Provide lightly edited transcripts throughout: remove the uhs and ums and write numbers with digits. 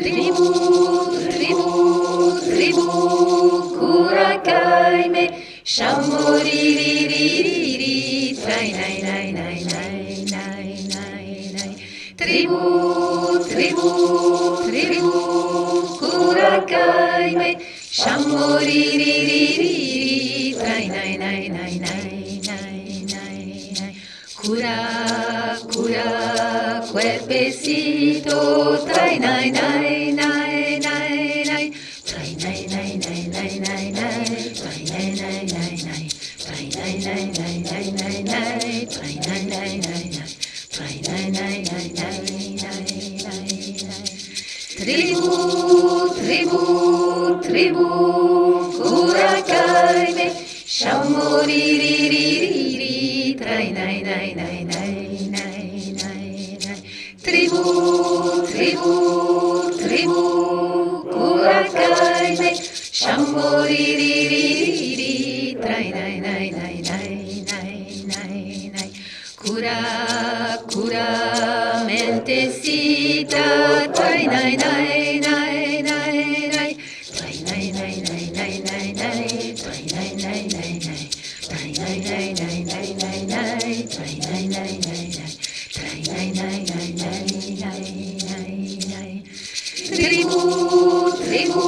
tribu, tribu, tribu, curacai-me, shamoririri, trai, nai, nai, nai, nai, nai, nai, nai. Tribu, tribu, tribu, curacai-me, shamoririri, trai, nai, nai, nai, nai, nai, nai, nai. Cura, cura, cuerpecito, trai, nai, nai, nai, nai, nai, trai, nai, nai, nai, nai, nai, nai, trai, nai, nai, nai, nai, trai, nai, nai, nai, nai, nai, nai, trai, nai, nai, nai, nai, trai, nai, nai, nai, nai, nai, nai, nai. Tribu, tribu, tribu, curacai-me, shamoririri, trai, nai, nai, nai, nai, nai, nai, nai. Tribu, tribu, tribu, curacai-me, shamoririri, trai, nai, nai, nai, nai, nai, nai, nai. Cura, cura, mentecita, trai, nai, nai, nai, nai, nai, trai, nai, nai, nai, nai, nai, nai, trai, nai, nai, nai, nai, trai, nai, nai, nai, nai, nai, nai, trai, nai, nai, nai, nai, trai, nai, nai, nai, nai, nai, nai, nai. Tribu, tribu,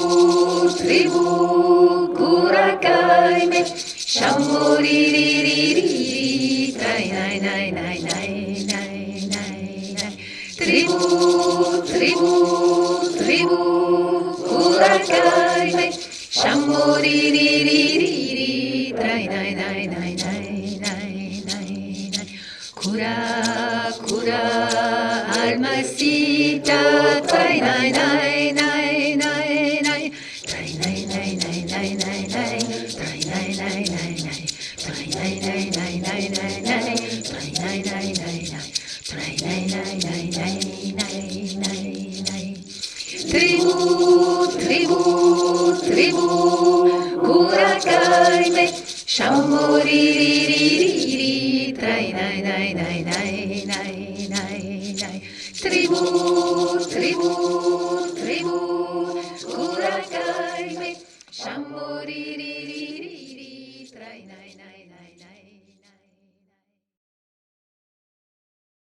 tribu, curacai-me, shamoririri, trai, nai, nai, nai, nai, nai, nai, nai. Tribu, tribu, tribu, curacai-me, shamoririri, trai, nai, nai, nai, nai, nai, nai, nai. Cura, cura, almacita, trai, nai, nai, nai, nai, nai, trai, nai, nai, nai, nai, nai, nai, trai, nai, nai, nai, nai, trai, nai, nai, nai, nai, nai, nai, trai, nai, nai, nai, nai, trai, nai, nai, nai, nai, nai, nai, nai. Tribu, tribu, tribu, curacai-me, shamoririri, trai, nai, nai, nai, nai, nai, nai, nai. Tribu, tribu,